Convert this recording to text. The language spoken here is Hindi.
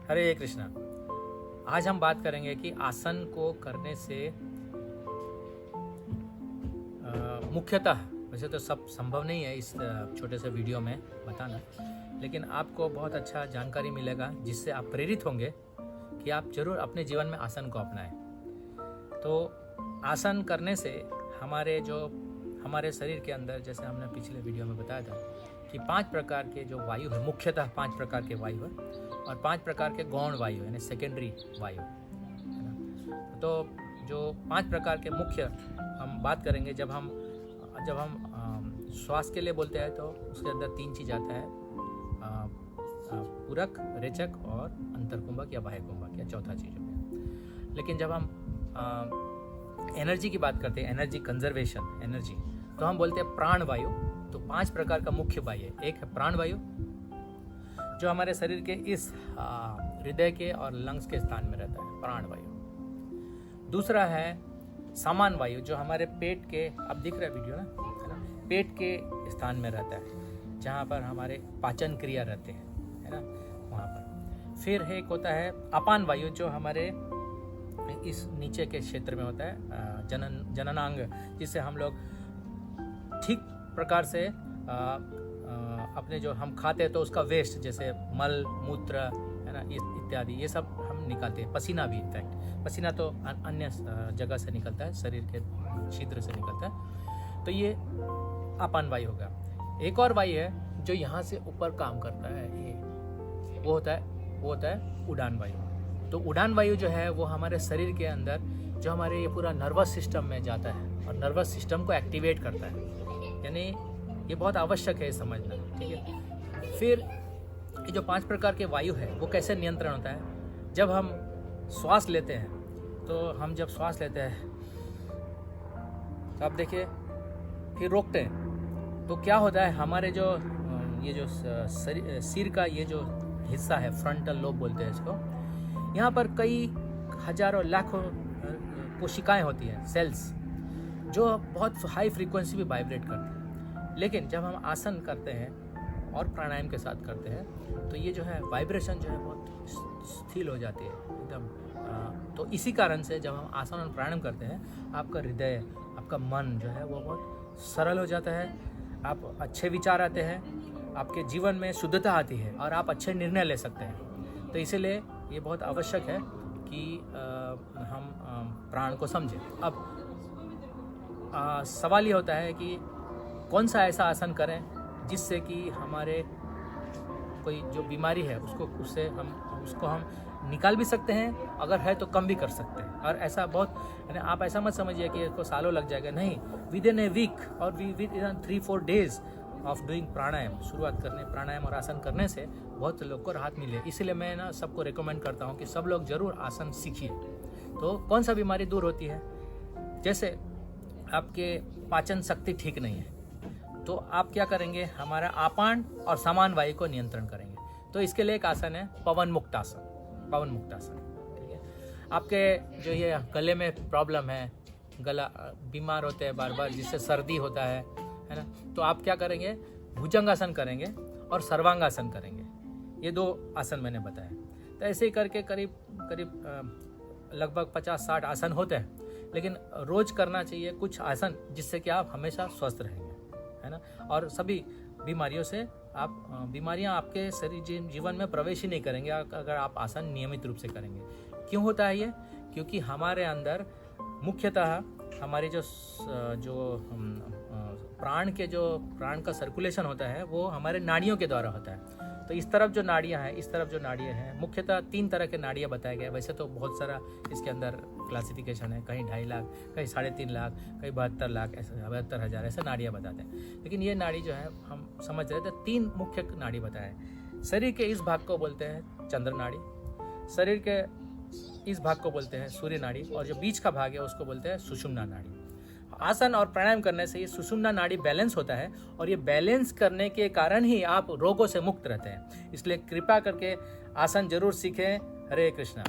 हरे कृष्णा। आज हम बात करेंगे कि आसन को करने से मुख्यतः, वैसे तो सब संभव नहीं है इस छोटे से वीडियो में बताना, लेकिन आपको बहुत अच्छा जानकारी मिलेगा जिससे आप प्रेरित होंगे कि आप जरूर अपने जीवन में आसन को अपनाएं। तो आसन करने से हमारे शरीर के अंदर, जैसे हमने पिछले वीडियो में बताया था कि 5 प्रकार के जो वायु है, मुख्यतः 5 प्रकार के वायु है और 5 प्रकार के गौण वायु यानी सेकेंडरी वायु है ना। तो जो 5 प्रकार के मुख्य हम बात करेंगे, जब हम श्वास के लिए बोलते हैं तो उसके अंदर 3 चीज़ आता है, पूरक, रेचक और अंतरकुंभक या बाह्य कुंभक, या चौथा चीज़ हो गया। लेकिन जब हम एनर्जी की बात करते हैं, एनर्जी कंजर्वेशन, एनर्जी, तो हम बोलते हैं प्राण वायु। तो 5 प्रकार का मुख्य वायु है। एक है प्राण वायु जो हमारे शरीर के इस हृदय के और लंग्स के स्थान में रहता है, प्राण वायु। दूसरा है सामान वायु जो हमारे पेट के, अब दिख रहा है वीडियो ना, है ना, पेट के स्थान में रहता है, जहाँ पर हमारे पाचन क्रिया रहते हैं, है ना, वहाँ पर। फिर एक होता है अपान वायु जो हमारे इस नीचे के क्षेत्र में होता है, जननांग, जिससे हम लोग ठीक प्रकार से अपने जो हम खाते हैं तो उसका वेस्ट, जैसे मल मूत्र, है ना, इत्यादि, ये सब हम निकालते हैं। पसीना भी, इनफैक्ट पसीना तो अन्य जगह से निकलता है, शरीर के छिद्र से निकलता है। तो ये अपान वायु होगा। एक और वायु है जो यहाँ से ऊपर काम करता है, ये वो होता है उड़ान वायु। तो उड़ान वायु जो है वो हमारे शरीर के अंदर, जो हमारे ये पूरा नर्वस सिस्टम में जाता है और नर्वस सिस्टम को एक्टिवेट करता है, यानी ये बहुत आवश्यक है समझना, ठीक है। फिर ये जो 5 प्रकार के वायु है वो कैसे नियंत्रण होता है, जब हम श्वास लेते हैं, तो हम जब श्वास लेते हैं तो आप देखिए, फिर रोकते हैं, तो क्या होता है, हमारे जो ये जो सिर का ये जो हिस्सा है, फ्रंटल लोब बोलते हैं इसको, यहाँ पर कई हजारों लाखों कोशिकाएं होती हैं, सेल्स, जो बहुत हाई फ्रीक्वेंसी भी वाइब्रेट करती है। लेकिन जब हम आसन करते हैं और प्राणायाम के साथ करते हैं तो ये जो है वाइब्रेशन जो है बहुत स्थिर हो जाती है एकदम। तो इसी कारण से जब हम आसन और प्राणायाम करते हैं, आपका हृदय, आपका मन जो है वो बहुत सरल हो जाता है, आप अच्छे विचार आते हैं, आपके जीवन में शुद्धता आती है और आप अच्छे निर्णय ले सकते हैं। तो इसीलिए ये बहुत आवश्यक है कि हम प्राण को समझें। अब सवाल ये होता है कि कौन सा ऐसा आसन करें जिससे कि हमारे कोई जो बीमारी है उसको हम निकाल भी सकते हैं, अगर है तो कम भी कर सकते हैं। और ऐसा बहुत, यानी आप ऐसा मत समझिए कि इसको सालों लग जाएगा, नहीं, within a week or within 3-4 days of doing pranayama, शुरुआत करने प्राणायाम और आसन करने से बहुत लोग को राहत मिले। इसलिए मैं ना सबको रिकमेंड करता हूँ कि सब लोग जरूर आसन सीखिए। तो कौन सा बीमारी दूर होती है, जैसे आपके पाचन शक्ति ठीक नहीं है, तो आप क्या करेंगे, हमारा आपान और सामान वायु को नियंत्रण करेंगे। तो इसके लिए एक आसन है पवन मुक्तासन, ठीक है। आपके जो ये गले में प्रॉब्लम है, गला बीमार होते हैं बार बार, जिससे सर्दी होता है ना, तो आप क्या करेंगे, भुजंगासन करेंगे और सर्वांगासन करेंगे। ये 2 आसन मैंने बताया। तो ऐसे ही करके करीब लगभग 50-60 आसन होते हैं, लेकिन रोज करना चाहिए कुछ आसन, जिससे कि आप हमेशा स्वस्थ रहेंगे, है ना। और सभी बीमारियों से बीमारियां आपके शरीर जीवन में प्रवेश ही नहीं करेंगे अगर आप आसन नियमित रूप से करेंगे। क्यों होता है ये? क्योंकि हमारे अंदर मुख्यतः हमारे जो प्राण का सर्कुलेशन होता है वो हमारे नाड़ियों के द्वारा होता है। तो इस तरफ जो नाड़ियाँ हैं, मुख्यतः 3 तरह के नाड़ियाँ बताए गए। वैसे तो बहुत सारा इसके अंदर क्लासिफिकेशन है, कहीं 2.5 लाख, कहीं 3.5 लाख, कहीं 72 लाख, ऐसे 72,000 ऐसे नाड़ियाँ बताते हैं। लेकिन ये नाड़ी जो है हम समझ रहे थे, 3 मुख्य नाड़ी बताए। शरीर के इस भाग को बोलते हैं चंद्र नाड़ी, शरीर के इस भाग को बोलते हैं सूर्य नाड़ी, और जो बीच का भाग है उसको बोलते हैं सुषुम्ना नाड़ी। आसन और प्राणायाम करने से ये सुषुम्ना नाड़ी बैलेंस होता है, और ये बैलेंस करने के कारण ही आप रोगों से मुक्त रहते हैं। इसलिए कृपा करके आसन जरूर सीखें। हरे कृष्णा।